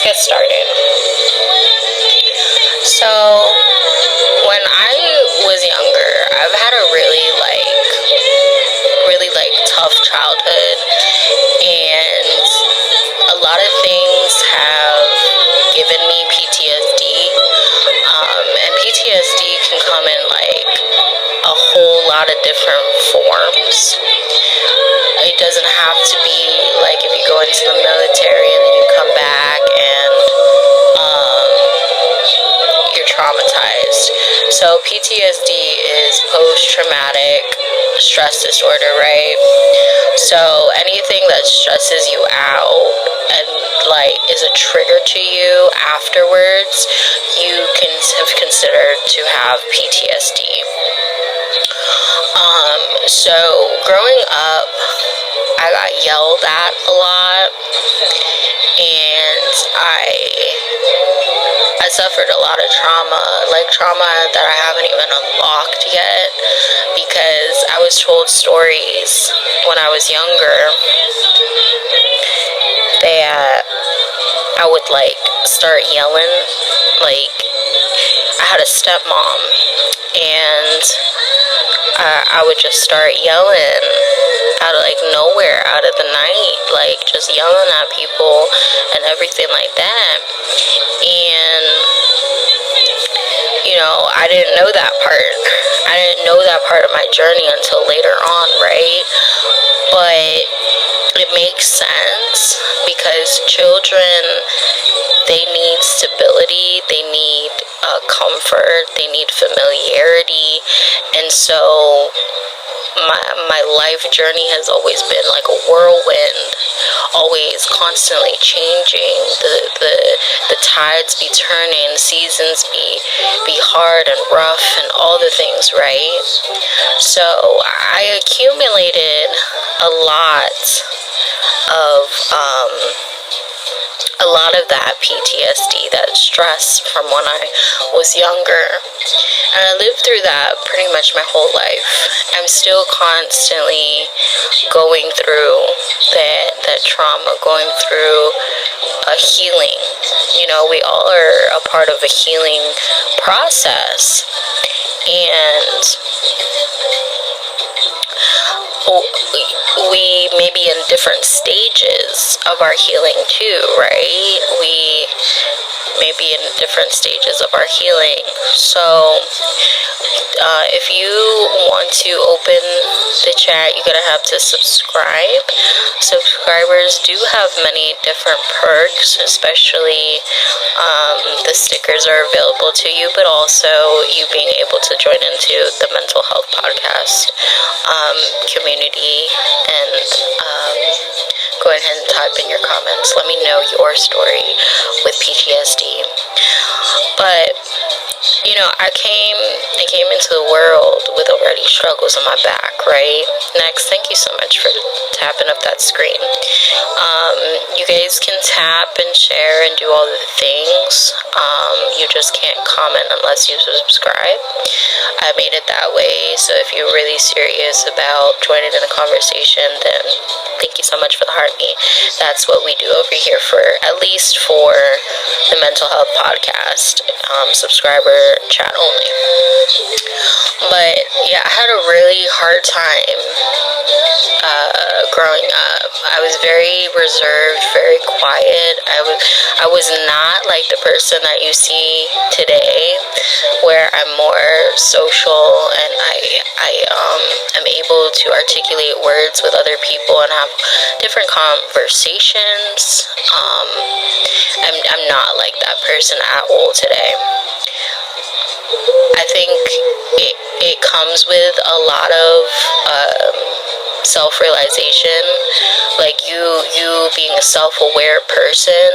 let's get started. So, when I was younger, I've had a really tough childhood, and a lot of things have given me PTSD. And PTSD can come in a whole lot of different forms. It doesn't have to be if you go into the military and then you come back and you're traumatized. So PTSD is post-traumatic stress disorder, right? So anything that stresses you out and is a trigger to you afterwards, you can have considered to have PTSD. So growing up, I got yelled at a lot, and I suffered a lot of trauma that I haven't even unlocked yet, because I was told stories when I was younger that I would start yelling. I had a stepmom, and I would just start yelling out of nowhere, out of the night, just yelling at people and everything like that. And I didn't know that part. I didn't know that part of my journey until later on, right? But it makes sense, because children, they need stability, they need comfort, they need familiarity. And so my life journey has always been like a whirlwind, always constantly changing. The tides be turning, seasons be hard and rough, and all the things, right? So I accumulated a lot of that PTSD, that stress from when I was younger. And I lived through that pretty much my whole life. I'm still constantly going through that trauma, going through a healing. We all are a part of a healing process. And we may be in different stages of our healing too, right? We may be in different stages of our healing. So if you want to open the chat, you're gonna have to subscribe. Subscribers do have many different perks, especially the stickers are available to you, but also you being able to join into the mental health podcast community. And go ahead and type in your comments. Let me know your story with PTSD. But I came into the world with already struggles on my back, right? Next, thank you so much for tapping up that screen. You guys can tap and share and do all the things. You just can't comment unless you subscribe. I made it that way, so if you're really serious about joining in the conversation, then thank you so much for the heartbeat. That's what we do over here, at least for the mental health podcast, subscriber chat only. But yeah, I had a really hard time growing up. I was very reserved, very quiet. I was not like the person that you see today, where I'm more social and I am able to articulate words with other people and have different conversations. I'm not like that person at all today. I think it comes with a lot of self-realization, you being a self-aware person,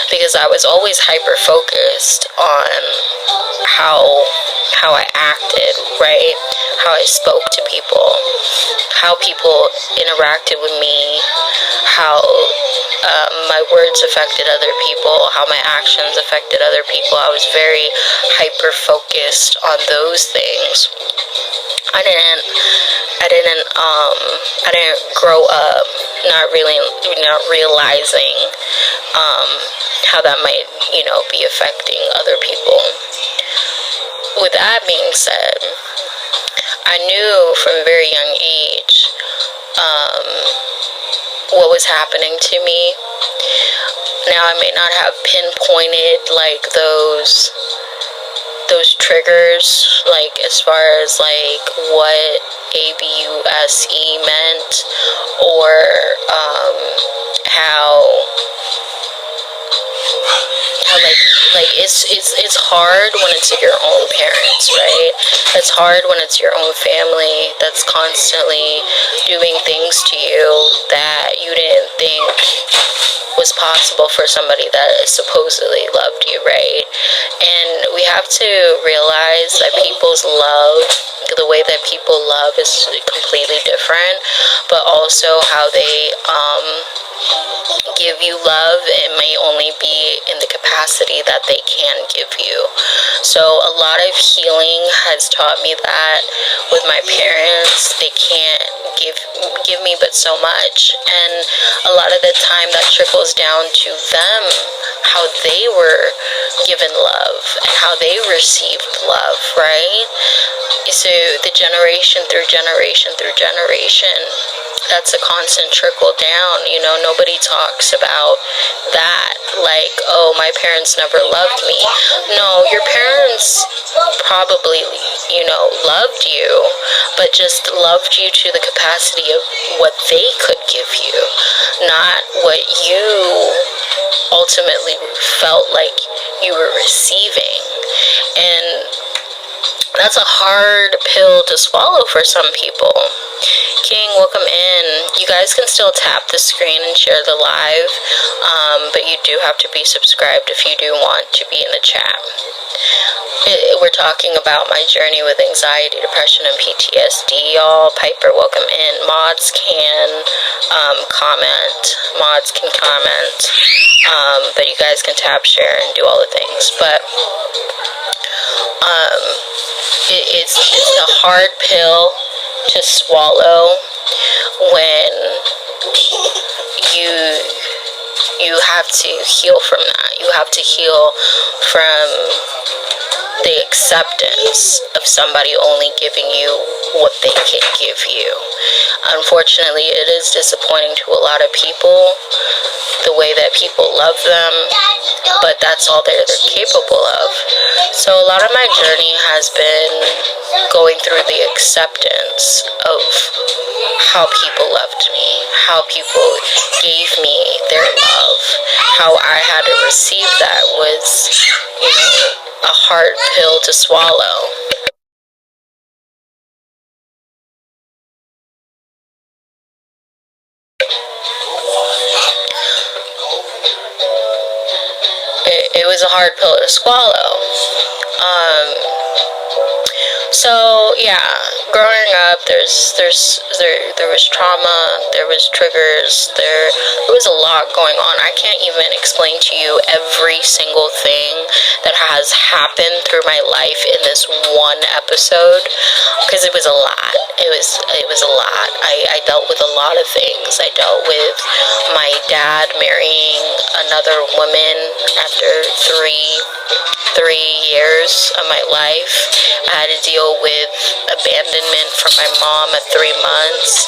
because I was always hyper-focused on how I acted, right? How I spoke to people, how people interacted with me, how my words affected other people, how my actions affected other people. I was very hyper-focused on those things. I didn't grow up not realizing how that might, be affecting other people. With that being said, I knew from a very young age what was happening to me. Now, I may not have pinpointed like those triggers, like as far as like what ABUSE meant, or how it's hard when it's your own parents, right? It's hard when it's your own family that's constantly doing things to you that you didn't think was possible for somebody that supposedly loved you, right? And we have to realize that people's love, the way that people love is completely different, but also how they give you love, it may only be in the capacity that they can give you. So a lot of healing has taught me that with my parents, they can't give me but so much, and a lot of the time that trickles down to them, how they were given love and how they received love, right? So the generation through generation through generation, that's a constant trickle down. Nobody talks about that, like, oh, my parents never loved me. No, your parents probably, loved you, but just loved you to the capacity of what they could give you, not what you ultimately felt like you were receiving. And that's a hard pill to swallow for some people. King, welcome in. You guys can still tap the screen and share the live, but you do have to be subscribed if you do want to be in the chat. We're talking about my journey with anxiety, depression, and PTSD, y'all. Piper, welcome in. Mods can comment. But you guys can tap, share, and do all the things. But it's a hard pill to swallow when you have to heal from that. You have to heal from the acceptance of somebody only giving you what they can give you. Unfortunately, it is disappointing to a lot of people, the way that people love them, but that's all they're capable of. So a lot of my journey has been going through the acceptance of how people loved me, how people gave me their love, how I had to receive that was, a hard pill to swallow. It was a hard pill to swallow. So yeah, growing up, there was trauma, there was triggers, there was a lot going on. I can't even explain to you every single thing that has happened through my life in this one episode, because it was a lot. It was a lot. I dealt with a lot of things. I dealt with my dad marrying another woman after three years of my life. I had to deal with abandonment from my mom at 3 months,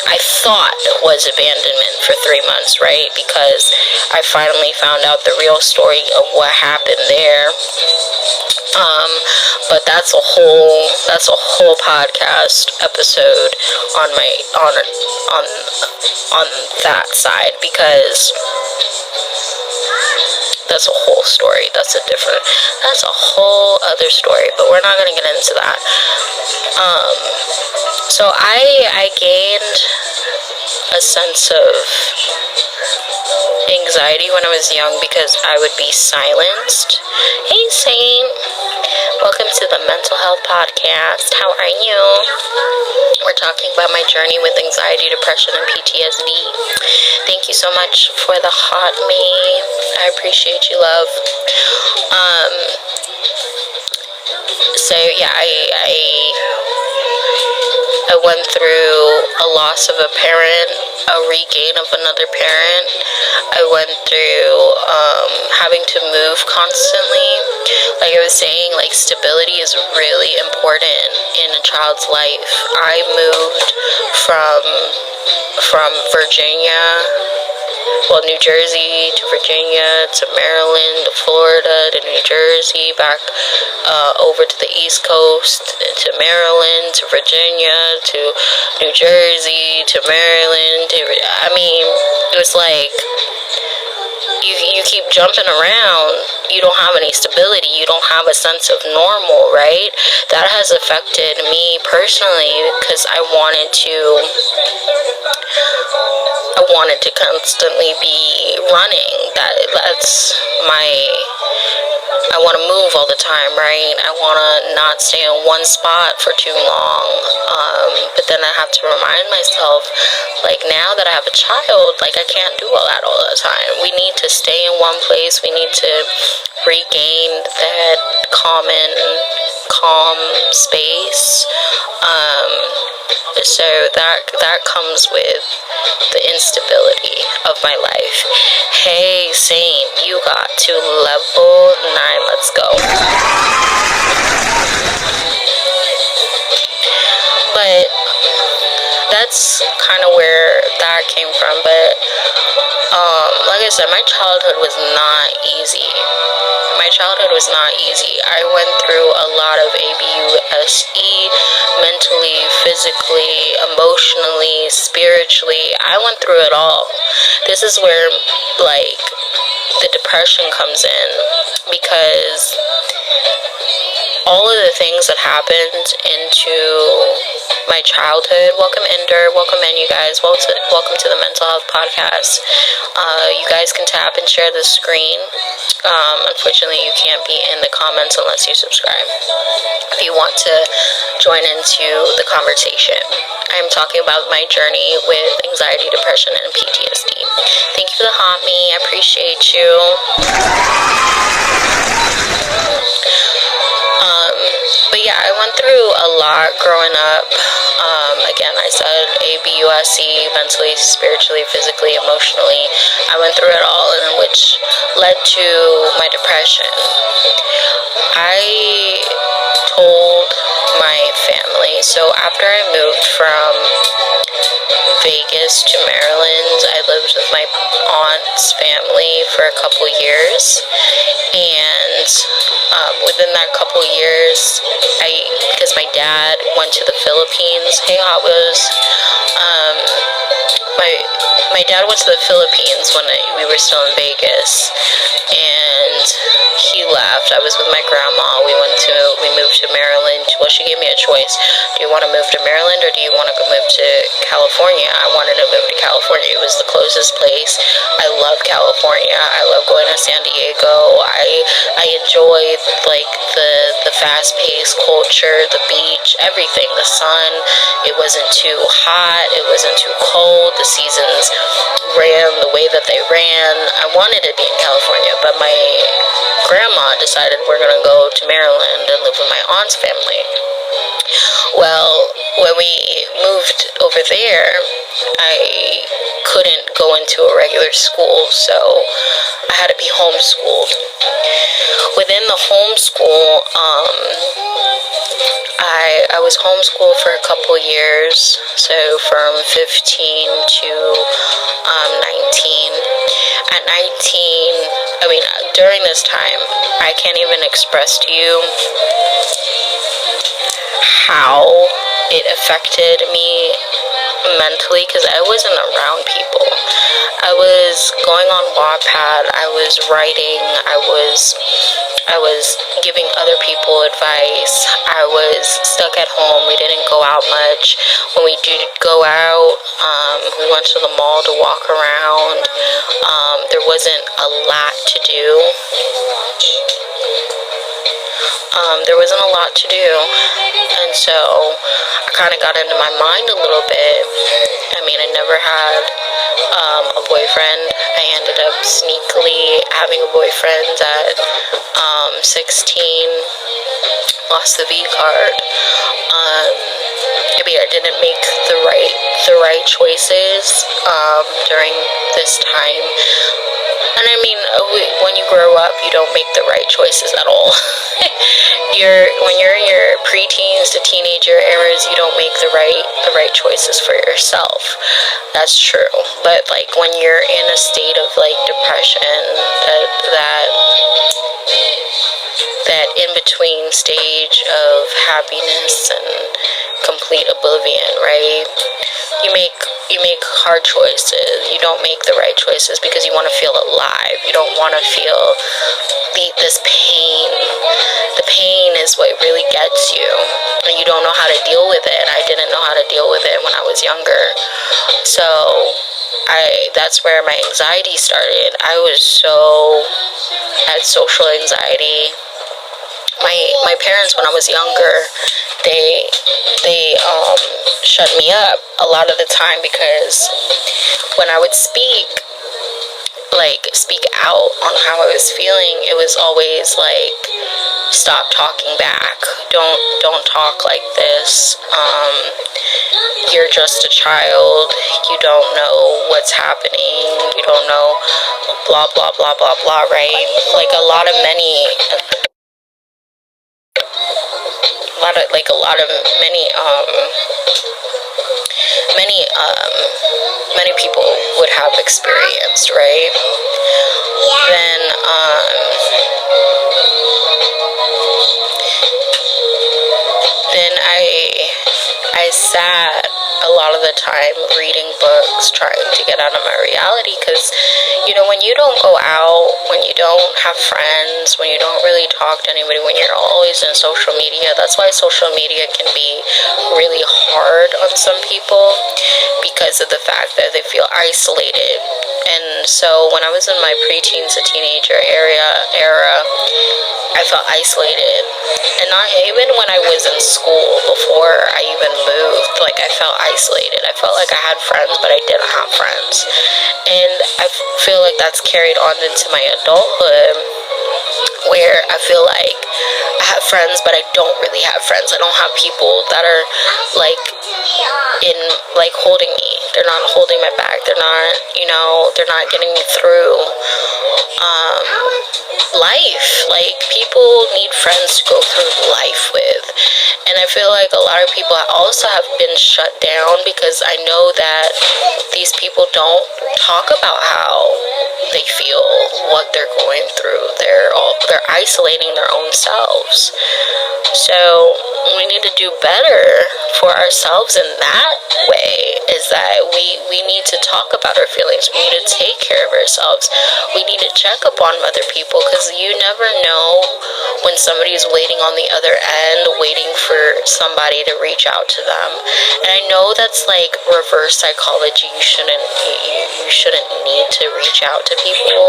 I thought was abandonment for 3 months, right? Because I finally found out the real story of what happened there. But that's a whole podcast episode on that side, because that's a whole story. That's a whole other story, but we're not going to get into that. So I gained a sense of anxiety when I was young because I would be silenced. Hey, Saint. Welcome to the Mental Health Podcast. How are you? We're talking about my journey with anxiety, depression, and PTSD. Thank you so much for the hot me. I appreciate you, love. So yeah, I went through a loss of a parent, a regain of another parent. I went through having to move constantly. Like I was saying, like stability is really important in a child's life. I moved from Virginia, well, New Jersey to Virginia to Maryland to Florida to New Jersey, back over to the East Coast to Maryland to Virginia to New Jersey to Maryland to, I mean, it was like you keep jumping around, you don't have any stability, you don't have a sense of normal, right? That has affected me personally because I wanted to constantly be running. That's my, I want to move all the time, right? I want to not stay in one spot for too long. But then I have to remind myself, like, now that I have a child, like, I can't do all that all the time. We need to stay in one place. We need to regain that calm space. So that comes with the instability of my life. Hey, Saint, you got to level 9. Let's go. But that's kind of where that came from. But like I said, my childhood was not easy. I went through a lot of ABUSE, mentally, physically, emotionally, spiritually. I went through it all. This is where, like, the depression comes in, because all of the things that happened into my childhood. Welcome, Ender. Welcome in, you guys. Welcome to the Mental Health Podcast. You guys can tap and share the screen. Unfortunately, you can't be in the comments unless you subscribe. If you want to join into the conversation, I'm talking about my journey with anxiety, depression, and PTSD. Thank you for the hot me. I appreciate you. But yeah, I went through a lot growing up. Again, I said ABUSE, mentally, spiritually, physically, emotionally. I went through it all, and which led to my depression. I told my family, so after I moved from Vegas to Maryland, I lived with my aunt's family for a couple years, and within that couple years, because my dad went to the Philippines. Hey, Hot Wheels. My dad went to the Philippines when we were still in Vegas, and he left. I was with my grandma. We moved to Maryland. Well, she gave me a choice. Do you want to move to Maryland, or do you want to move to California? I wanted to move to California. It was the closest place. I love California. I love going to San Diego. I enjoyed, like, the fast-paced culture, the beach, everything, the sun. It wasn't too hot. It wasn't too cold. The seasons ran the way that they ran. I wanted to be in California, but my grandma decided we're going to go to Maryland and live with my aunt's family. Well, when we moved over there, I couldn't go into a regular school, so I had to be homeschooled. Within the homeschool, I was homeschooled for a couple years, so from 15 to 19. At 19, I mean, during this time, I can't even express to you how it affected me mentally, because I wasn't around people. I was going on Wattpad, I was writing, I was giving other people advice. I was stuck at home. We didn't go out much. When we did go out, we went to the mall to walk around. There wasn't a lot to do. And so I kind of got into my mind a little bit. I mean, I never had a boyfriend. I I ended up sneakily having a boyfriend at 16, lost the V card. Maybe I didn't make the right choices during this time. And I mean, when you grow up, you don't make the right choices at all. When you're in your preteens to teenager eras, you don't make the right choices for yourself. That's true. But like when you're in a state of like depression, that in between stage of happiness and complete oblivion, right? You make hard choices. You don't make the right choices because you want to feel alive. You don't want to feel this pain. The pain is what really gets you, and you don't know how to deal with it. I didn't know how to deal with it when I was younger, so that's where my anxiety started. I had social anxiety. My parents, when I was younger, they shut me up a lot of the time because when I would speak out on how I was feeling, it was always like, stop talking back. Don't talk like this. You're just a child. You don't know what's happening. You don't know blah blah blah blah blah, right? Like a lot of many people would have experienced, right? Then I sat a lot of the time reading books, trying to get out of my reality, because when you don't go out, when you don't have friends, when you don't really talk to anybody, when you're always in social media, that's why social media can be really hard on some people, because of the fact that they feel isolated. And so when I was in my preteens to teenager era, I felt isolated. And not even when I was in school, before I even moved, like I felt isolated. I felt like I had friends, but I didn't have friends. And I feel like that's carried on into my adulthood, where I feel like I have friends, but I don't really have friends. I don't have people that are holding me. They're not holding my back. They're not getting me through life. Like, people need friends to go through life with. And I feel like a lot of people also have been shut down because I know that these people don't talk about how they feel, what they're going through. They're isolating their own selves. So we need to do better for ourselves in that way, is that we need to talk about our feelings. We need to take care of ourselves. We need to check up on other people, because you never know when somebody is waiting on the other end, waiting for somebody to reach out to them. And I know that's like reverse psychology. You shouldn't need to reach out to people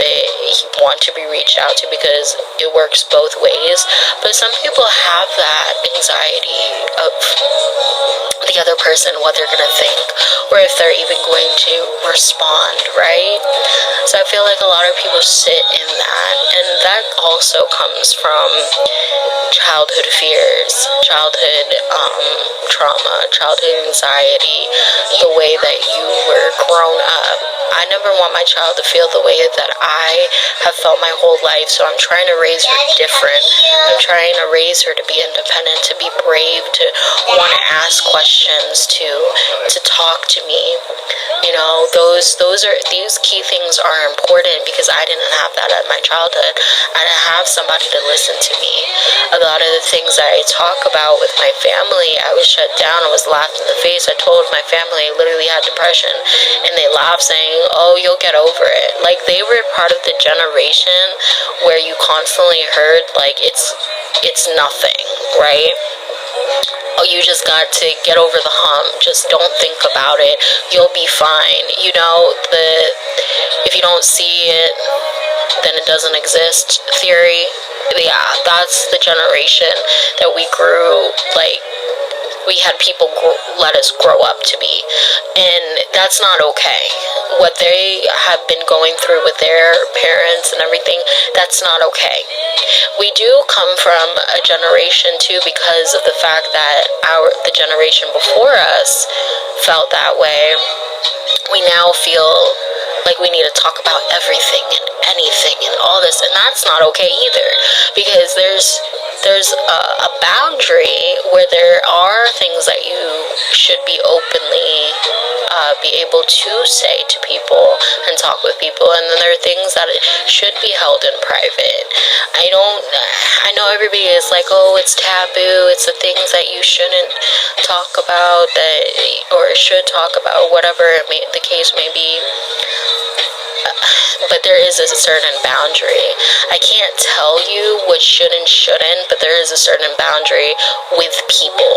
that you want to be reached out to, because it works both ways. But some people have that anxiety of the other person, what they're going to think, or if they're even going to respond, right? So I feel like a lot of people sit in that, and that also comes from childhood fears, childhood trauma, childhood anxiety, the way that you were grown up. I never want my child to feel the way that I have felt my whole life, so I'm trying to raise her different. I'm trying to raise her to be independent, to be brave, to want to ask questions, to talk to me. These key things are important, because I didn't have that at my childhood. I didn't have somebody to listen to me. A lot of the things that I talk about with my family, I was shut down. I was laughed in the face. I told my family I literally had depression, and they laughed, saying, "Oh, you'll get over it." Like, they were part of the generation where you constantly heard like it's nothing, right? Oh, you just got to get over the hump. Just don't think about it. You'll be fine. If you don't see it, then it doesn't exist theory. Yeah, that's the generation that we grew we had people let us grow up to be. And that's not okay. What they have been going through with their parents and everything, that's not okay. We do come from a generation too, because of the fact that the generation before us felt that way. We now feel like we need to talk about everything and anything and all this, and that's not okay either, because there's a boundary where there are things that you should be openly be able to say to people and talk with people, and then there are things that should be held in private. I know everybody is like, oh, it's taboo, it's the things that you shouldn't talk about, that or should talk about, whatever the case may be. But there is a certain boundary. I can't tell you what should and shouldn't, but there is a certain boundary with people.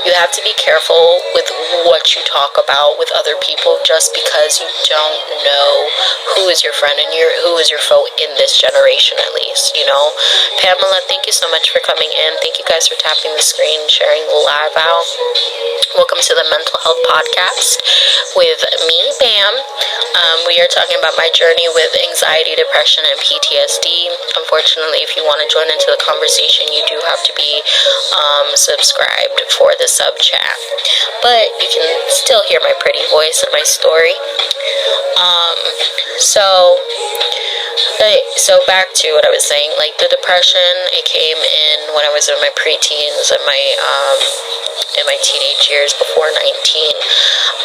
You have to be careful with what you talk about with other people, just because you don't know who is your friend and who is your foe in this generation, at least, you know. Pamela, thank you so much for coming in. Thank you guys for tapping the screen, sharing the live out. Welcome to the Mental Health Podcast with me, Bam. We are talking about my journey with anxiety, depression, and PTSD. Unfortunately, if you want to join into the conversation, you do have to be subscribed for the sub chat. But you can still hear my pretty voice and my story. So back to what I was saying, like the depression, it came in when I was in my preteens and in my teenage years before 19,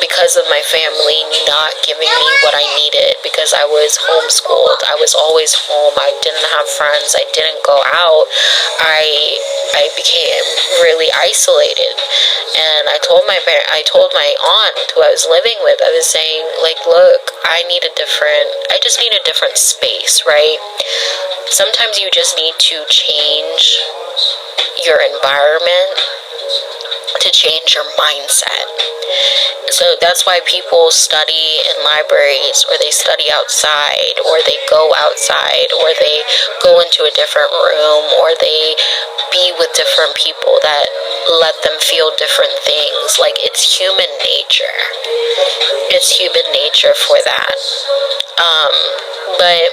because of my family not giving me what I needed, because I was homeschooled. I was always home. I didn't have friends. I didn't go out. I became really isolated, and I told my aunt who I was living with, I was saying, like, look, I just need a different space, right? Sometimes you just need to change your environment to change your mindset. So that's why people study in libraries, or they study outside, or they go outside, or they go into a different room, or they be with different people that let them feel different things. Like, it's human nature. It's human nature for that. But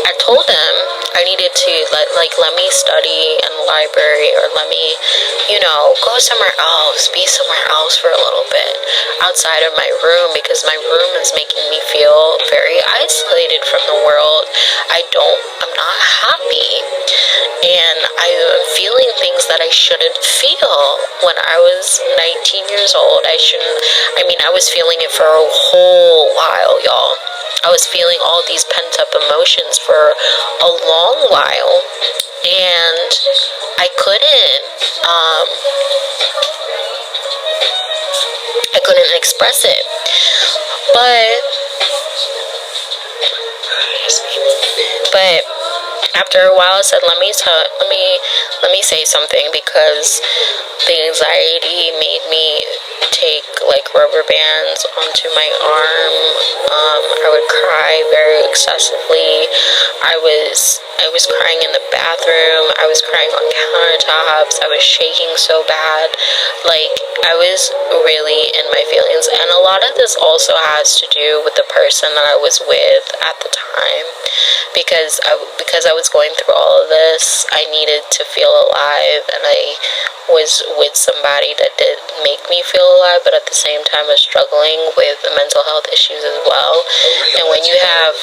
I told them I needed to let me study in the library, or let me, go somewhere else, be somewhere else for a little bit outside of my room, because my room is making me feel very isolated from the world. I'm not happy, and I am feeling things that I shouldn't feel. When I was 19 years old, I was feeling it for a whole while, y'all. I was feeling all these pent-up emotions for a long while, and I couldn't express it. But after a while, I said, let me say something, because the anxiety made me take rubber bands onto my arm. I would cry very excessively. I was crying in the bathroom. I was crying on countertops. I was shaking so bad. I was really in my feelings. And a lot of this also has to do with the person that I was with at the time. Because I was going through all of this, I needed to feel alive, and I was with somebody that did make me feel alive, but at the same time was struggling with mental health issues as well. And when you have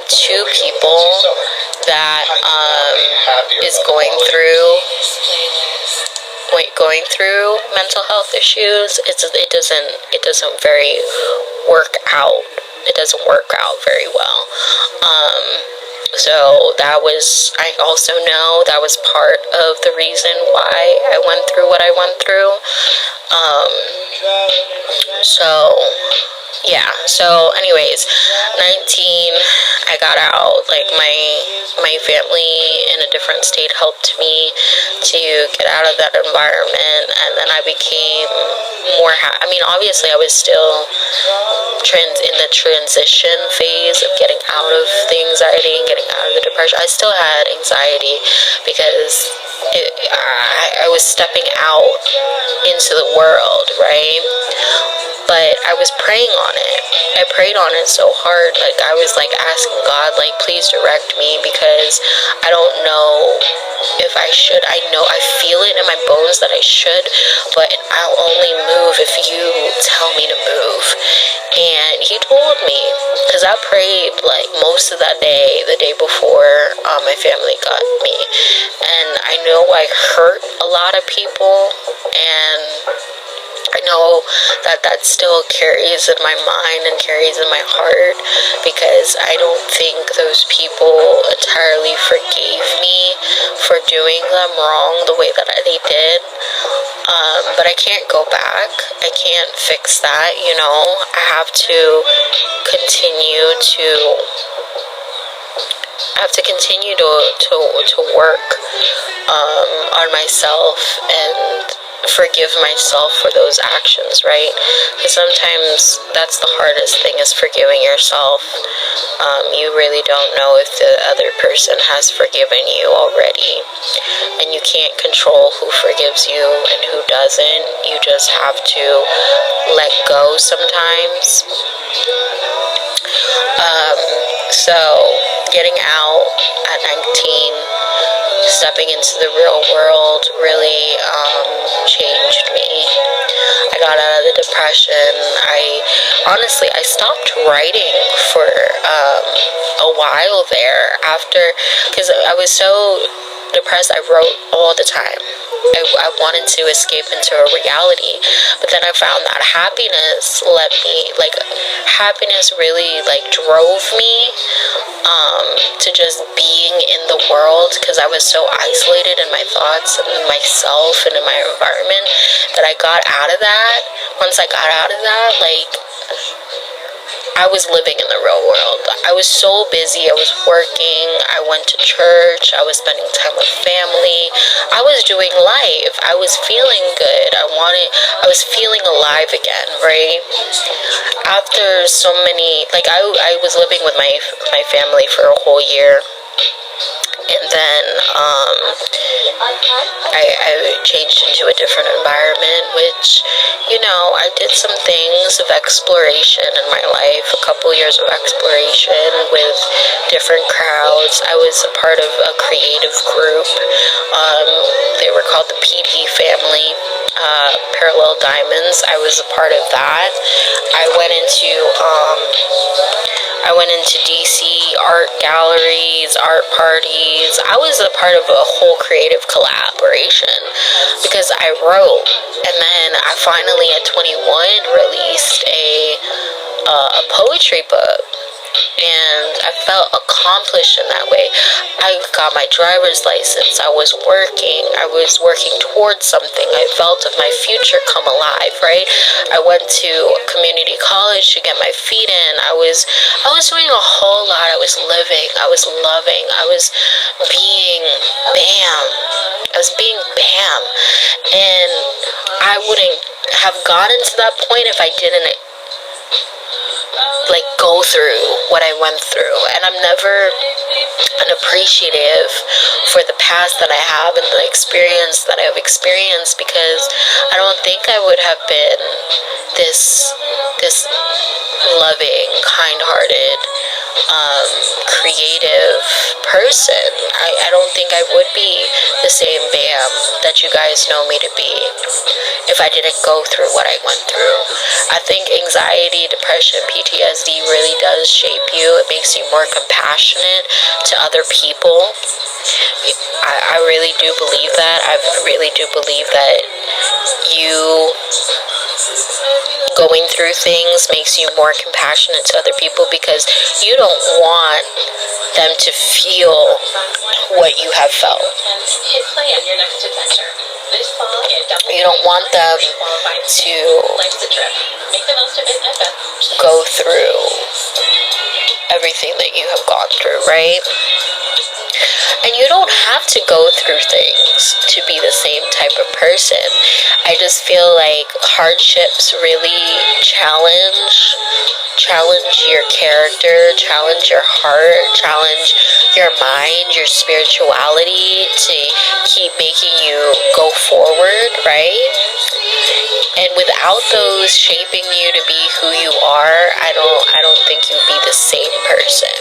two people that is going through mental health issues, it doesn't very work out. It doesn't work out very well. So I also know that was part of the reason why I went through what I went through. So anyways, 19, I got out. My family in a different state helped me to get out of that environment, and then I became more obviously I was still in the transition phase of getting out of the anxiety and getting out of the depression. I still had anxiety, because I was stepping out into the world, right? But I was praying on it. I prayed on it so hard. Like, I was like asking God, like, please direct me, because I don't know if I should. I know, I feel it in my bones that I should, but I'll only move if you tell me to move. And he told me, because I prayed like most of that day, the day before my family got me. And I know I hurt a lot of people, and I know that that still carries in my mind and carries in my heart, because I don't think those people entirely forgave me for doing them wrong the way that they did. But I can't go back. I can't fix that, you know. I have to continue to work on myself and forgive myself for those actions, right? Because sometimes that's the hardest thing, is forgiving yourself. You really don't know if the other person has forgiven you already, and you can't control who forgives you and who doesn't. You just have to let go sometimes. So getting out at 19, stepping into the real world really changed me. I got out of the depression. I stopped writing for a while there after, because I was so depressed. I wrote all the time. I wanted to escape into a reality, but then I found that happiness really drove me to just being in the world, because I was so isolated in my thoughts and in myself and in my environment, that I got out of that. Once I got out of that, I was living in the real world. I was so busy. I was working. I went to church. I was spending time with family. I was doing life. I was feeling good. I was feeling alive again, right? After so many, I was living with my family for a whole year. And then I changed into a different environment, which, I did some things of exploration in my life, a couple years of exploration with different crowds. I was a part of a creative group. They were called the PD family, Parallel Diamonds. I was a part of that. I went into DC art galleries, art parties. I was a part of a whole creative collaboration because I wrote. And then I finally, at 21, released a poetry book. And I felt accomplished in that way. I got my driver's license. I was working towards something. I felt of my future come alive, right? I went to community college to get my feet in. I was doing a whole lot. I was living. I was loving. I was being Bam. And I wouldn't have gotten to that point if I didn't go through what I went through. And I'm never unappreciative for the past that I have and the experience that I've experienced, because I don't think I would have been this loving, kind-hearted, creative person. I don't think I would be the same Bam that you guys know me to be if I didn't go through what I went through. I think anxiety, depression, PTSD really does shape you. It makes you more compassionate to other people. I really do believe that. I really do believe that you going through things makes you more compassionate to other people, because you don't want them to feel what you have felt. You don't want them to go through everything that you have gone through, right? And you don't have to go through things to be the same type of person. I just feel like hardships really challenge challenge your character, challenge your heart, challenge your mind, your spirituality to keep making you go forward, right? And without those shaping you to be who you are, I don't think you'd be the same person.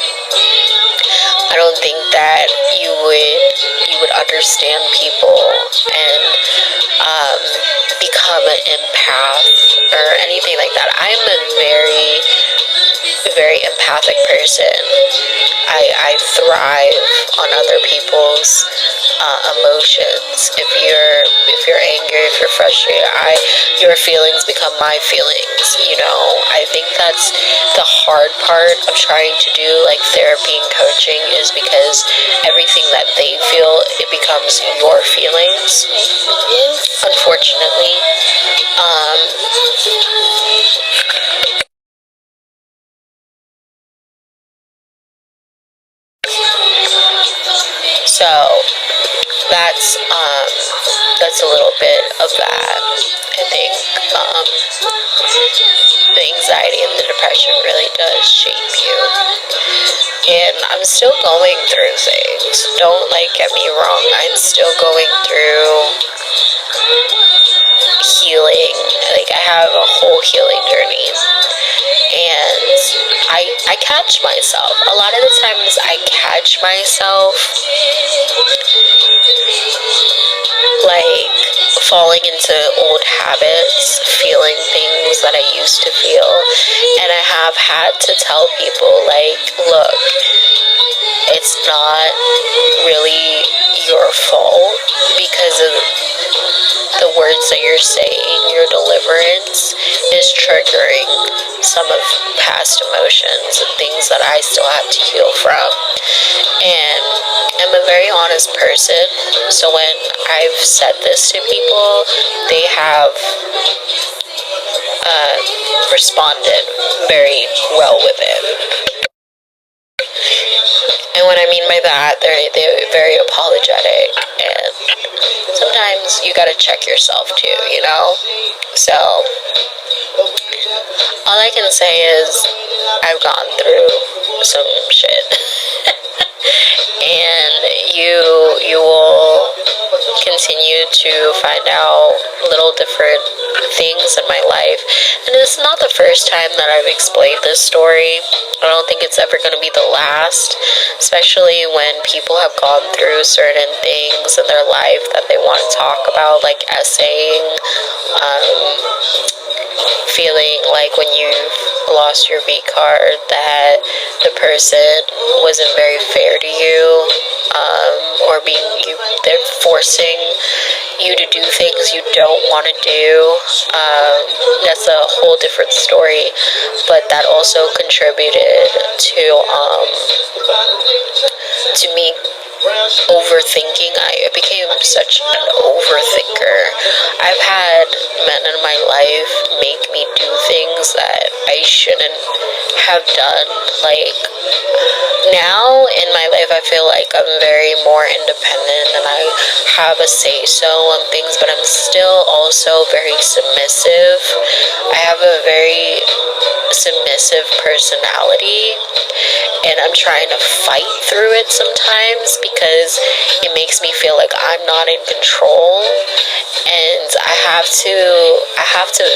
I don't think that you would understand people and become an empath or anything like that. I'm a very, very empathic person. I thrive on other people's emotions. If you're angry, if you're frustrated, your feelings become my feelings. I think that's the hard part of trying to do like therapy and coaching, is because everything that they feel, it becomes your feelings, unfortunately. So that's a little bit of that. I think the anxiety and the depression really does shape you. And I'm still going through things. Don't get me wrong. I'm still going through healing. I have a whole healing journey. And I catch myself. A lot of the times I catch myself falling into old habits, feeling things that I used to feel. And I have had to tell people, look, it's not really your fault because of the words that you're saying. Your deliverance is triggering some of past emotions and things that I still have to heal from. And I'm a very honest person, so when I've said this to people, they have responded very well with it. And what I mean by that, they're very apologetic, and sometimes you gotta check yourself too, So, all I can say is, I've gone through some shit. And you will continue to find out little different things in my life. And it's not the first time that I've explained this story. I don't think it's ever going to be the last, especially when people have gone through certain things in their life that they want to talk about, like essaying, feeling like when you've lost your V card that the person wasn't very fair to you, or they're forcing you to do things you don't want to do. That's a whole different story, but that also contributed to me overthinking. I became such an overthinker. I've had men in my life make me do things that I shouldn't have done. Now in my life, I feel like I'm very more independent and I have a say-so on things, but I'm still also very submissive. I have a very submissive personality, and I'm trying to fight through it sometimes because it makes me feel like I'm not in control, and I have to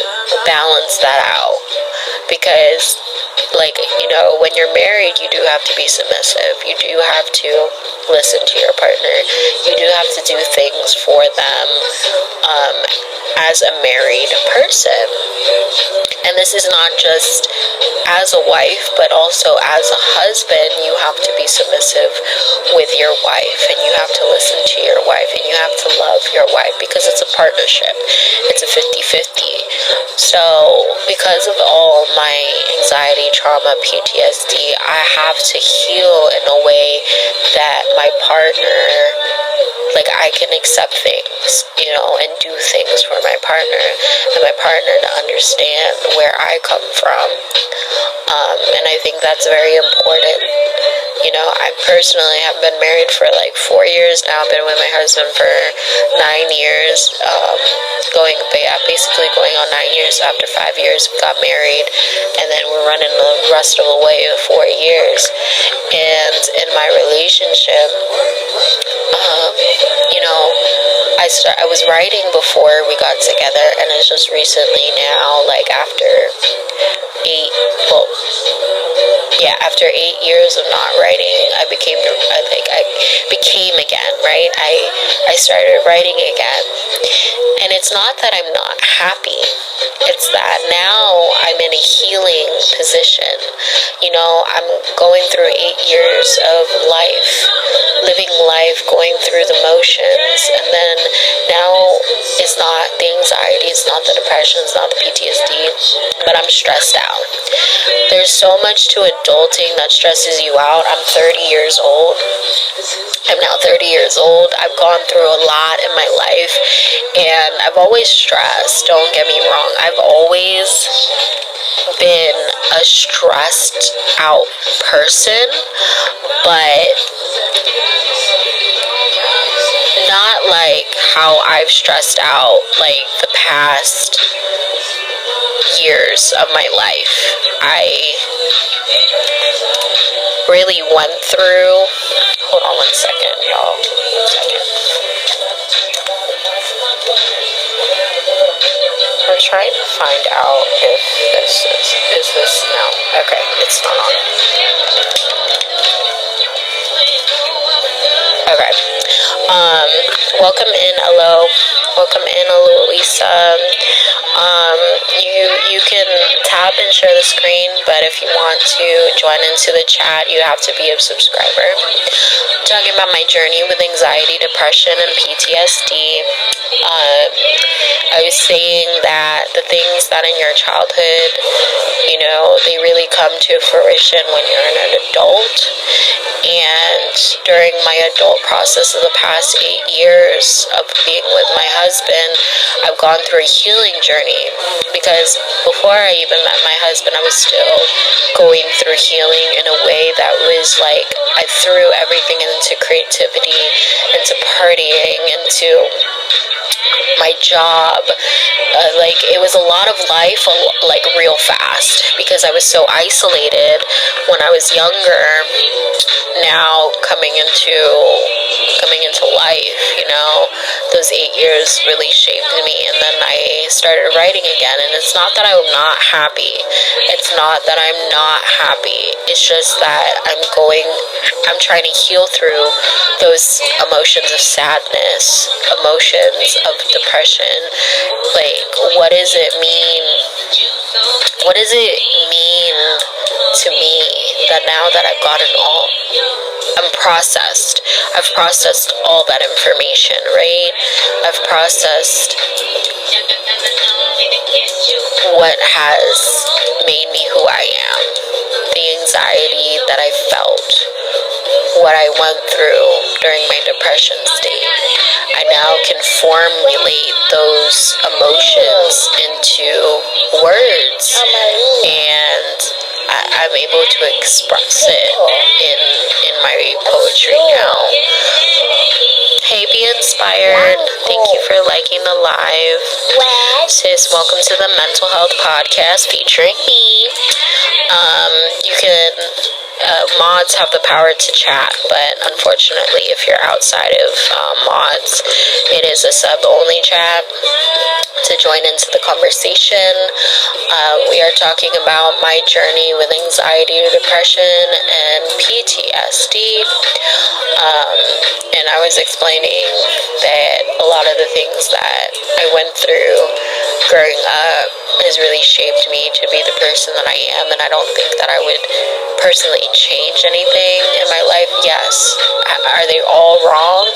balance that out, because when you're married, you do have to be submissive. You do have to listen to your partner. You do have to do things for them as a married person. And this is not just as a wife, but also as a husband. You have to be submissive with your wife, and you have to listen to your wife, and you have to love your wife, because it's a partnership. It's a 50-50. So because of all my anxiety, trauma, PTSD, I have to heal in a way that my partner, I can accept things, and do things for my partner, and my partner to understand where I come from. And I think that's very important I personally have been married for like 4 years now. I've been with my husband for 9 years. Basically going on 9 years. After 5 years, we got married, and then we're running the rest of the way of 4 years. And in my relationship, I was writing before we got together, and it's just recently now, like after 8 years of not writing, I became again, right? I started writing again, and it's not that I'm not happy. It's that now I'm in a healing position. I'm going through 8 years of life, living life, going through the motions, and then now it's not the anxiety, it's not the depression, it's not the PTSD, but I'm stressed out. There's so much to adulting that stresses you out. I'm 30 years old. I'm now 30 years old. I've gone through a lot in my life, and I've always stressed. Don't get me wrong. I've always been a stressed out person, but not like how I've stressed out like the past years of my life. I really went through, hold on 1 second, y'all. 1 second. I'm trying to find out if is this, no, okay, it's not on. Okay. Welcome in, Lisa. You can tap and share the screen, but if you want to join into the chat, you have to be a subscriber. I'm talking about my journey with anxiety, depression, and PTSD. I was saying that the things that in your childhood, they really come to fruition when you're an adult. And during my adult process of the past 8 years of being with my husband, I've gone through a healing journey, because before I even met my husband, I was still going through healing in a way that was like I threw everything into creativity, into partying, into my job. It was a lot of life, like real fast, because I was so isolated when I was younger. Now coming into life, those 8 years really shaped me, and then I started writing again. And it's not that I'm not happy. It's just that I'm trying to heal through those emotions of sadness, emotions of depression. Like, what does it mean to me that now that I've gotten I've processed all that information, right? I've processed what has made me who I am, the anxiety that I felt, what I went through during my depression state. I now can formulate those emotions into words, and I'm able to express it in my poetry now. Hey, be inspired. Thank you for liking the live. Sis, welcome to the Mental Health Podcast featuring me. You can, mods have the power to chat, but unfortunately, if you're outside of mods, it is a sub-only chat. To join into the conversation, we are talking about my journey with anxiety, depression, and PTSD. And I was explaining that a lot of the things that I went through growing up has really shaped me to be the person that I am, and I don't think that I would personally change anything in my life. Yes. Are they all wrong?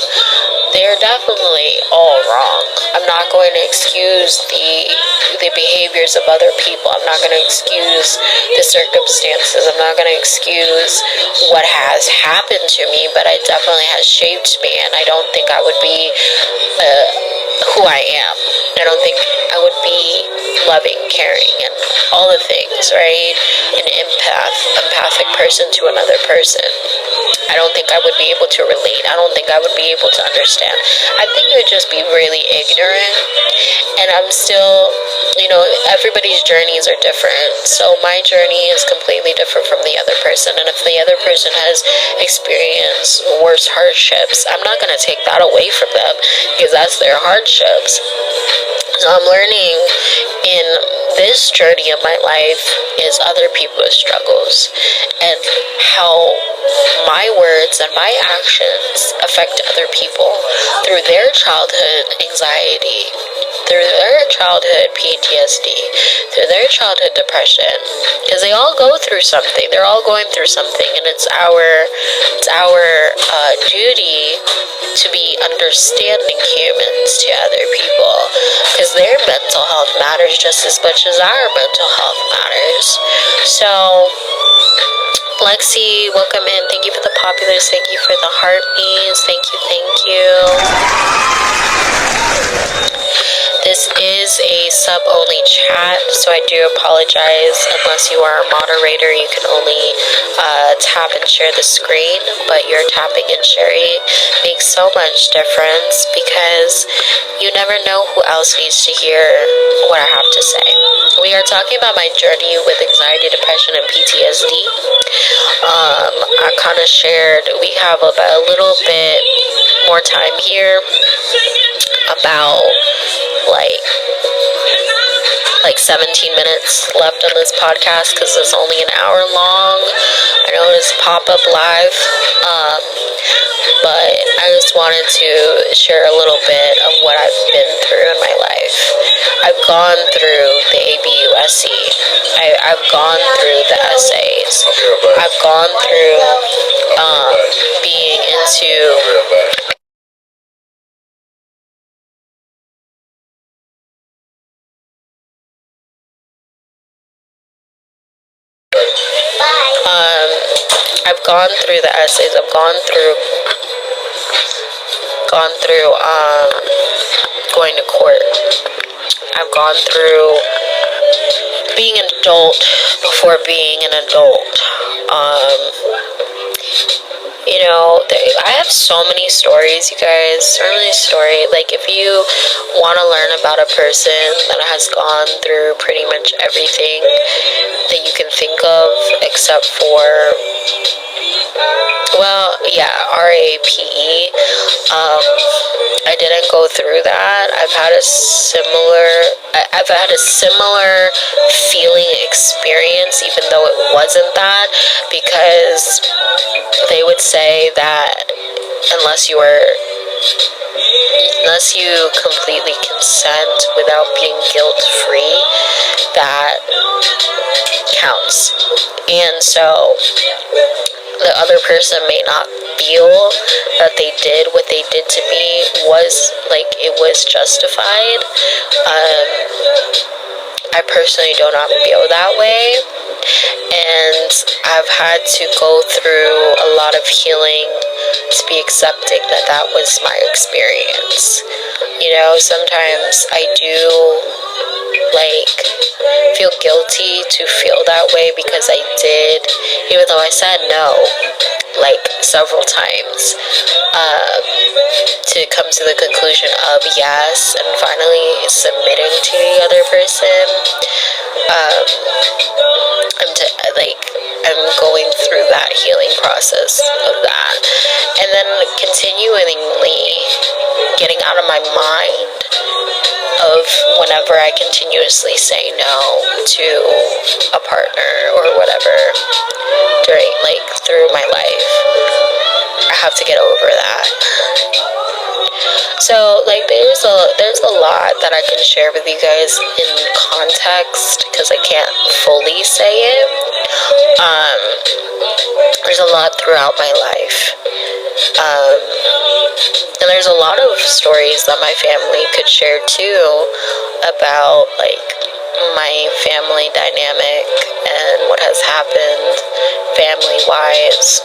They're definitely all wrong. I'm not going to excuse the behaviors of other people. I'm not going to excuse the circumstances. I'm not going to excuse what has happened to me, but it definitely has shaped me, and I don't think I would be who I am. I don't think I would be loving, caring, and all the things, right? An empathic person to another person. I don't think I would be able to relate. I don't think I would be able to understand. I think it would just be really ignorant. And I'm still, everybody's journeys are different. So my journey is completely different from the other person. And if the other person has experienced worse hardships, I'm not going to take that away from them because that's their hardships. So I'm learning in this journey of my life is other people's struggles and how my words and my actions affect other people through their childhood anxiety, through their childhood PTSD, through their childhood depression, because they all go through something. They're all going through something, and it's our duty to be understanding humans to other people, because their mental health matters just as much as our mental health matters. So Lexi, welcome in. Thank you for the populars. Thank you for the heartbeats. Thank you, thank you. This is a sub-only chat, so I do apologize. Unless you are a moderator, you can only tap and share the screen, but your tapping and sharing makes so much difference because you never know who else needs to hear what I have to say. We are talking about my journey with anxiety, depression, and PTSD. I kind of shared, we have about a little bit more time here, about like 17 minutes left on this podcast because it's only an hour long. I know it's pop-up live, but I just wanted to share a little bit of what I've been through in my life. I've gone through the ABUSC. I've gone through the essays. I've gone through being into I've gone through the essays. I've gone through going to court. I've gone through being an adult before being an adult. I have so many stories, you guys. So many stories. Like, if you want to learn about a person that has gone through pretty much everything that you can think of, except for, RAPE. I didn't go through that. I've had a similar feeling experience, even though it wasn't that, because they would say that unless you completely consent without being guilt-free, that counts. And so the other person may not feel that they did what they did to me was justified. I personally do not feel that way, and I've had to go through a lot of healing to be accepting that was my experience. Sometimes I do feel guilty to feel that way because I did, even though I said no several times, to come to the conclusion of yes and finally submitting to the other person. I'm going through that healing process of that, and then continually getting out of my mind of whenever I continuously say no to a partner or whatever through my life. I have to get over that. So there's a lot that I can share with you guys in context because I can't fully say it. There's a lot throughout my life. And there's a lot of stories that my family could share too about my family dynamic and what has happened family-wise.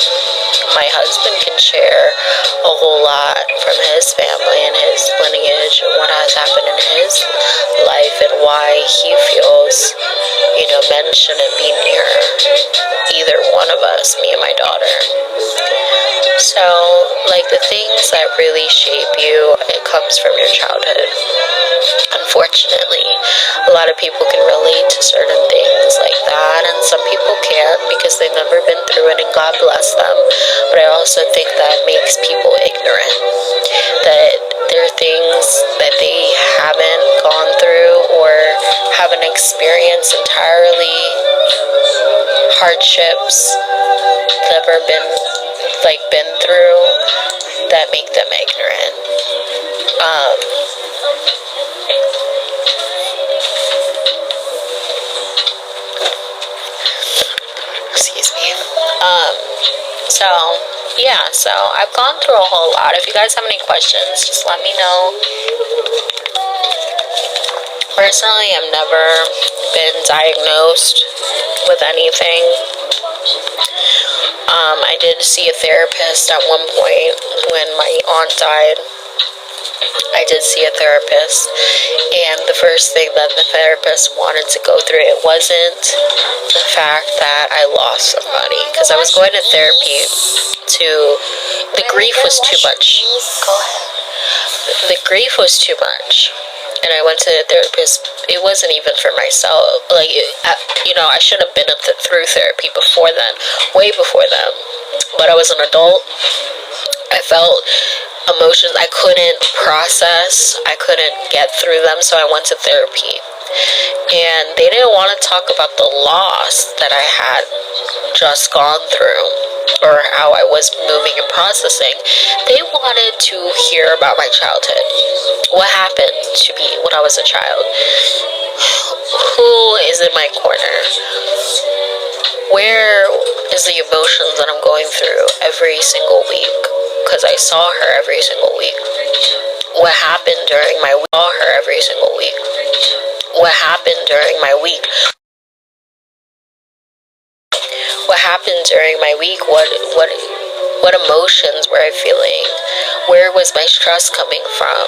My husband can share a whole lot from his family and his lineage and what has happened in his life and why he feels, men shouldn't be near either one of us, me and my daughter. So, like, the things that really shape you, it comes from your childhood. Unfortunately, a lot of people can relate to certain things like that, and some people can't because they've never been through it, and God bless them. But I also think that makes people ignorant, that there are things that they haven't gone through or haven't experienced entirely, hardships never been through, that make them ignorant. Excuse me. So yeah, so I've gone through a whole lot. If you guys have any questions, just let me know. Personally, I've never been diagnosed with anything. I did see a therapist at one point when my aunt died. I did see a therapist, and the first thing that the therapist wanted to go through, it wasn't the fact that I lost somebody, because I was going to therapy the grief was too much. The grief was too much. And I went to a therapist. It wasn't even for myself. Like, I should have been through therapy before then, way before then. But I was an adult. I felt emotions I couldn't process. I couldn't get through them, so I went to therapy. And they didn't want to talk about the loss that I had just gone through, or how I was moving and processing. They wanted to hear about my childhood. What happened to me when I was a child? Who is in my corner? Where is the emotions that I'm going through every single week? Because I saw her every single week. What happened during my week? I saw her every single week. What happened during my week? What happened during my week? What emotions were I feeling? Where was my stress coming from?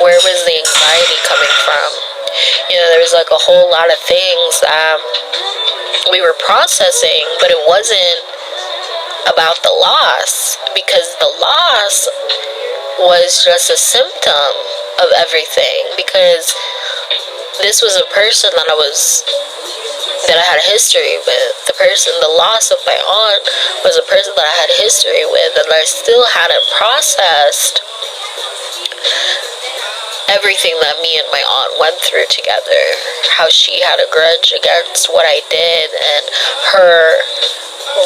Where was the anxiety coming from? There was like a whole lot of things that we were processing, but it wasn't about the loss, because the loss was just a symptom of everything, because this was a person that I had a history with. The loss of my aunt was a person that I had a history with, and I still hadn't processed everything that me and my aunt went through together. How she had a grudge against what I did, and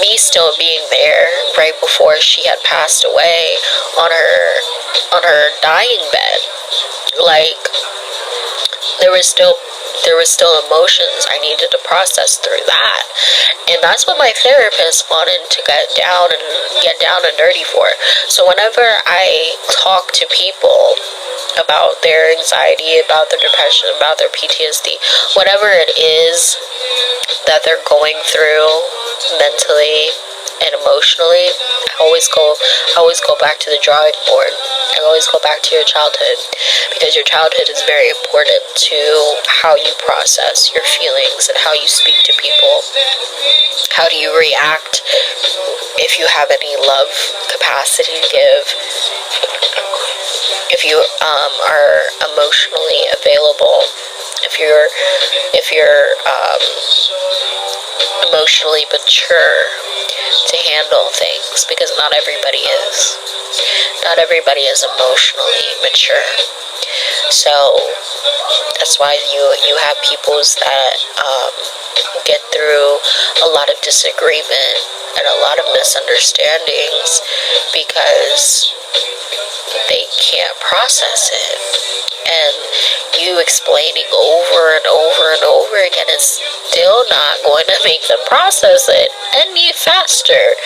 me still being there right before she had passed away on her dying bed. Like, there was still emotions I needed to process through that. And that's what my therapist wanted to get down and dirty for. So whenever I talk to people about their anxiety, about their depression, about their PTSD, whatever it is that they're going through mentally and emotionally, I always go back to the drawing board. I always go back to your childhood, because your childhood is very important to how you process your feelings and how you speak to people. How do you react if you have any love capacity to give? If you are emotionally available, if you're emotionally mature to handle things, because not everybody is. Not everybody is emotionally mature. So that's why you have peoples that get through a lot of disagreement and a lot of misunderstandings because they can't process it. And you explaining over and over and over again is still not going to make them process it any faster.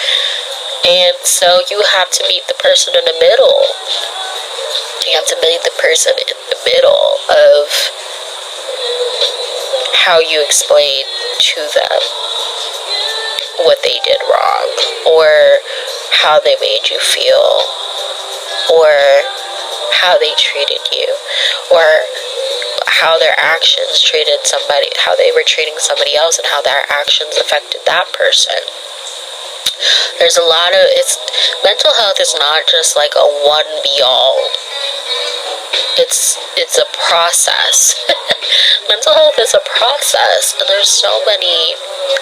And so you have to meet the person in the middle. You have to meet the person in the middle of how you explain to them what they did wrong, or how they made you feel, or how they treated you, or how their actions treated somebody, how they were treating somebody else, and how their actions affected that person. There's a lot of, mental health is not just like a one be all. It's a process. Mental health is a process, and there's so many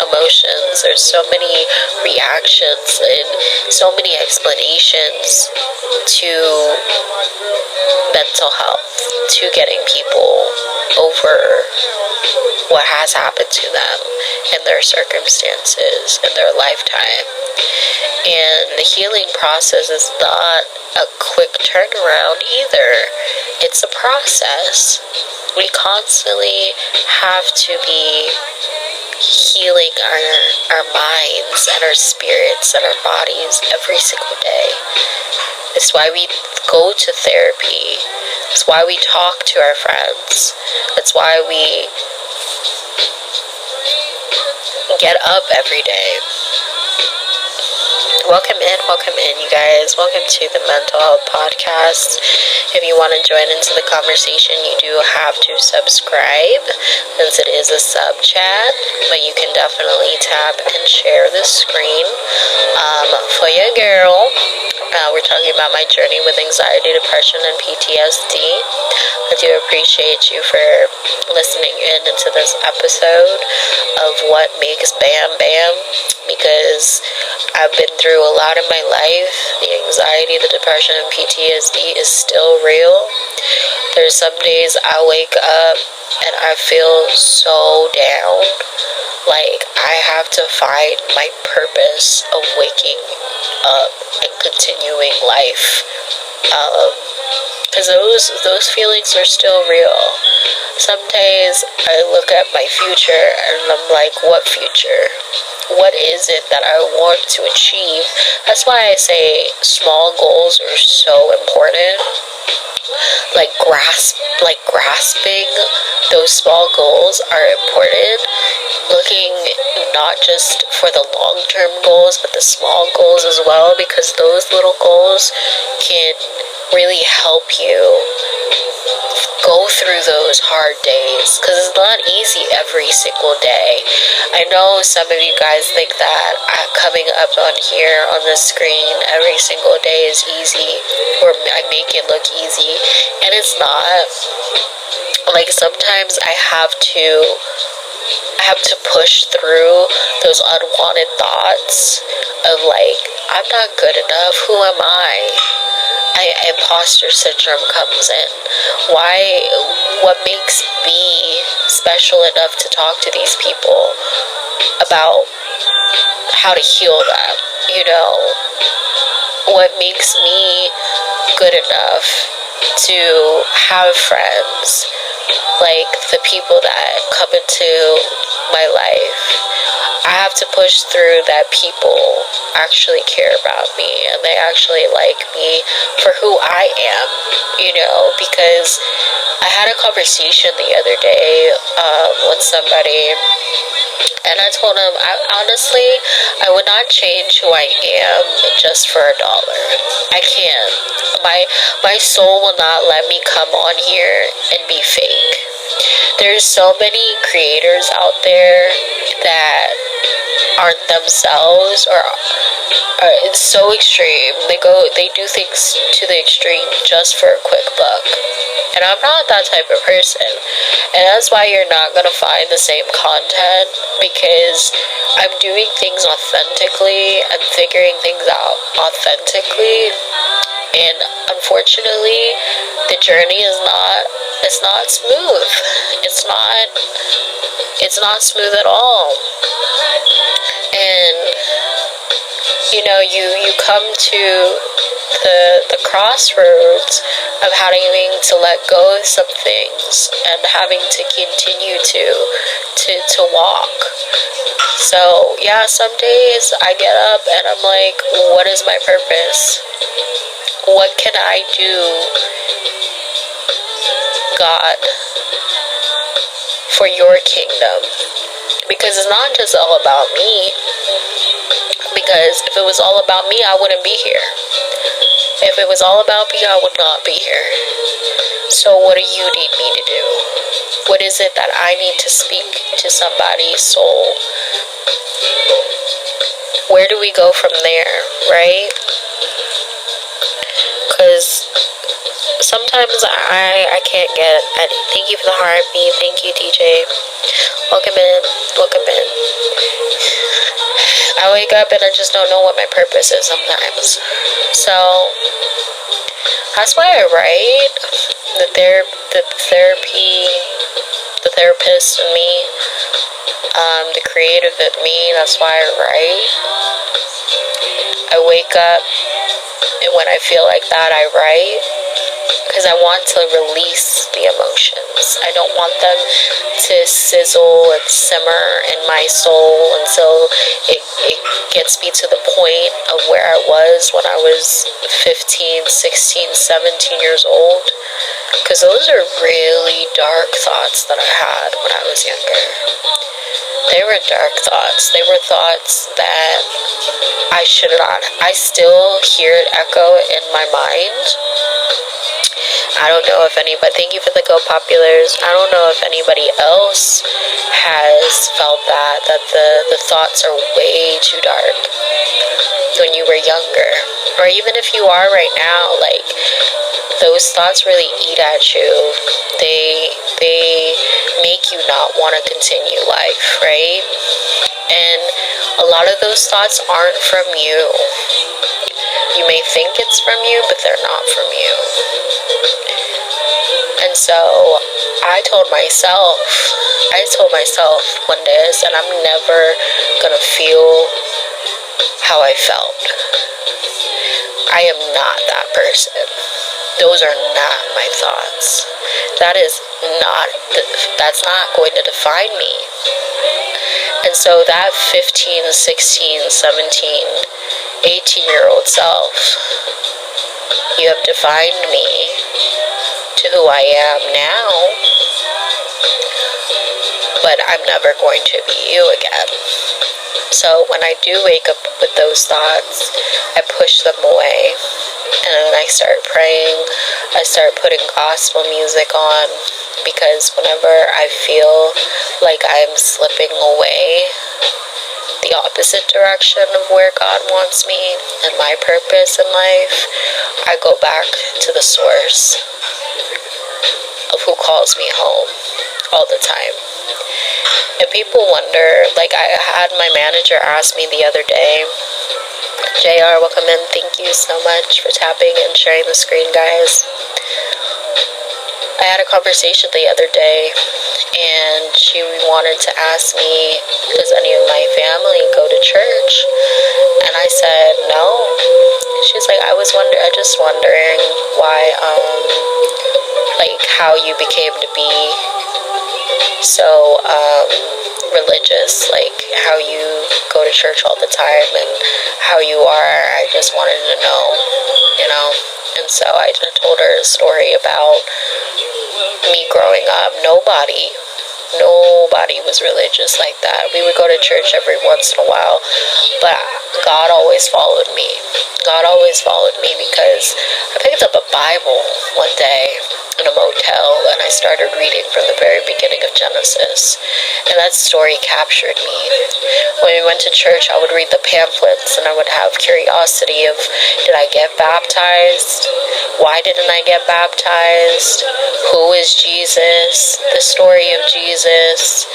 emotions, there's so many reactions, and so many explanations to mental health, to getting people over what has happened to them in their circumstances in their lifetime. And the healing process is not a quick turnaround either. It's a process. We constantly have to be healing our minds and our spirits and our bodies every single day. It's why we go to therapy. It's why we talk to our friends. It's why we get up every day. Welcome in, you guys. Welcome to the Mental Health Podcast. If you want to join into the conversation, you do have to subscribe, since it is a sub chat, but you can definitely tap and share the screen. For your girl, we're talking about my journey with anxiety, depression, and PTSD. I do appreciate you for listening into this episode of What Makes Bam Bam, because I've been through a lot in my life. The anxiety, the depression, and PTSD is still real. There's some days I wake up and I feel so down, like I have to find my purpose of waking up and continuing life, because those feelings are still real. Some days I look at my future and I'm like, what future? What is it that I want to achieve? That's why I say small goals are so important. Grasping those small goals are important. Looking not just for the long-term goals, but the small goals as well, because those little goals can really help you go through those hard days, because it's not easy every single day. I know some of you guys think that coming up on here on the screen every single day is easy, or I make it look easy, and it's not. Like, sometimes I have to push through those unwanted thoughts of like, I'm not good enough, who am I? Imposter syndrome comes in. What makes me special enough to talk to these people about how to heal them, What makes me good enough to have friends like the people that come into my life? I have to push through that people actually care about me and they actually like me for who I am, because I had a conversation the other day with somebody, and I told him, I would not change who I am just for $1. I can't. My soul will not let me come on here and be fake. There's so many creators out there that aren't themselves, or it's so extreme. They do things to the extreme just for a quick buck. And I'm not that type of person. And that's why you're not going to find the same content, because I'm doing things authentically. I'm figuring things out authentically. And unfortunately, the journey is not smooth. It's not smooth at all. And you come to the crossroads of having to let go of some things and having to continue to walk. So yeah, some days I get up and I'm like, what is my purpose? What can I do, God, for your kingdom? Because it's not just all about me. Because if it was all about me, I wouldn't be here. If it was all about me, I would not be here. So what do you need me to do? What is it that I need to speak to somebody's soul where do we go from there, right? Because sometimes I can't get. Thank you for the heartbeat. Thank you, DJ. Welcome in. Welcome in. I wake up and I just don't know what my purpose is sometimes. So that's why I write. The therapist in me, the creative in me. That's why I write. I wake up, and when I feel like that, I write. Because I want to release the emotions. I don't want them to sizzle and simmer in my soul until it gets me to the point of where I was when I was 15, 16, 17 years old. Because those are really dark thoughts that I had when I was younger. They were dark thoughts. They were thoughts that I should not. I still hear it echo in my mind. I don't know if anybody, thank you for the Go Populars. I don't know if anybody else has felt that the thoughts are way too dark when you were younger. Or even if you are right now, like, those thoughts really eat at you. They make you not want to continue life, right? And a lot of those thoughts aren't from you. You may think it's from you, but they're not from you. And so I told myself one day, I said, I'm never gonna feel how I felt. I am not that person. Those are not my thoughts. That's not going to define me. And so that 15, 16, 17, 18-year-old self, you have defined me to who I am now, but I'm never going to be you again. So when I do wake up with those thoughts, I push them away, and then I start praying. I start putting gospel music on, because whenever I feel like I'm slipping away the opposite direction of where God wants me and my purpose in life, I go back to the source of who calls me home all the time. And people wonder, like, I had my manager ask me the other day, JR, welcome in, thank you so much for tapping and sharing the screen, guys. I had a conversation the other day, and she wanted to ask me, does any of my family go to church? And I said, no. She's like, I just wondering why, like, how you became to be so, religious, like, how you go to church all the time and how you are. I just wanted to know, you know. And so I told her a story about me growing up. Nobody was religious like that. We would go to church every once in a while, but God always followed me. God always followed me, because I picked up a Bible one day in a motel, and I started reading from the very beginning of Genesis, and that story captured me. When we went to church, I would read the pamphlets, and I would have curiosity of, did I get baptized? Why didn't I get baptized? Who is Jesus? The story of Jesus,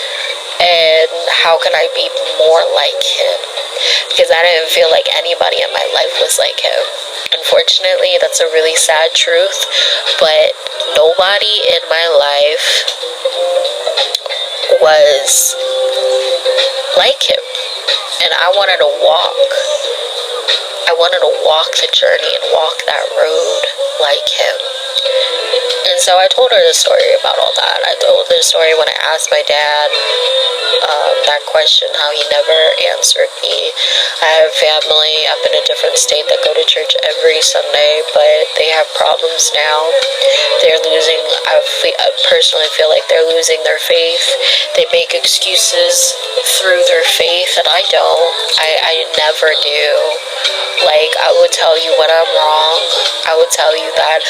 and how can I be more like him? Because I didn't feel like anybody in my life was like him. Unfortunately, that's a really sad truth, but nobody in my life was like him. And I wanted to walk the journey and walk that road like him. And so I told her the story about all that. I told her the story when I asked my dad that question, how he never answered me. I have family up in a different state that go to church every Sunday, but they have problems now. They're losing, I personally feel like they're losing their faith. They make excuses through their faith, and I don't. I never do. Like, I would tell you when I'm wrong. I would tell you that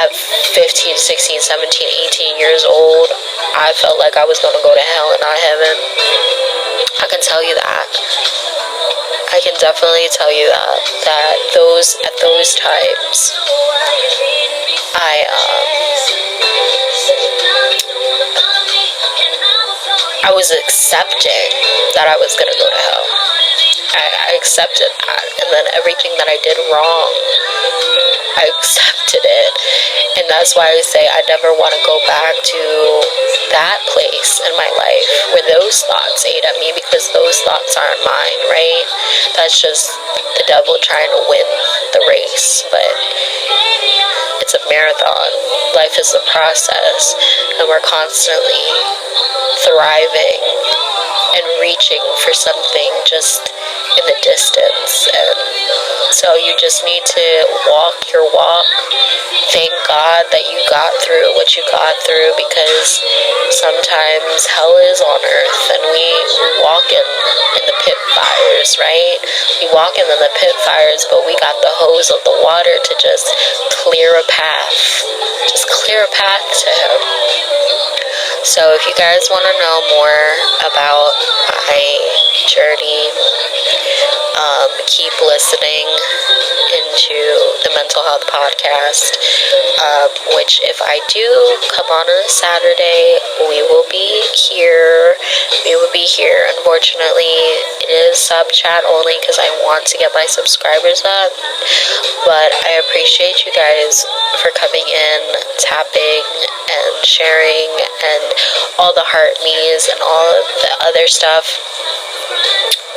at 15, 16, 17, 18 years old, I felt like I was going to go to hell and not heaven. I can tell you that. I can definitely tell you that at those times, I was accepting that I was gonna go to hell. I accepted that, and then everything that I did wrong, I accepted it. And that's why I say I never want to go back to that place in my life where those thoughts ate at me, because those thoughts aren't mine, right? That's just the devil trying to win the race. But it's a marathon. Life is a process, and we're constantly thriving and reaching for something just in the distance. And so you just need to walk your walk. Thank God that you got through what you got through, because sometimes hell is on earth, and we walk in the pit fires, right? We walk in the pit fires, but we got the hose of the water to just clear a path. Just clear a path to him. So if you guys want to know more about my journey, keep listening into the Mental Health Podcast, which if I do come on a Saturday, we will be here. Unfortunately, it is sub chat only because I want to get my subscribers up, but I appreciate you guys for coming in, tapping and sharing, and all the heart me's and all of the other stuff.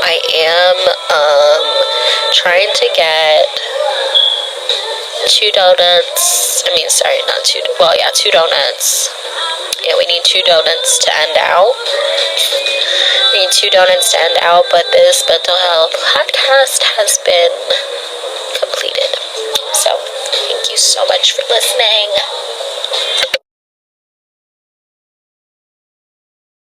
I am trying to get 2 donuts. Two donuts. Yeah, we need 2 donuts to end out. But this mental health podcast has been completed. So, thank you so much for listening.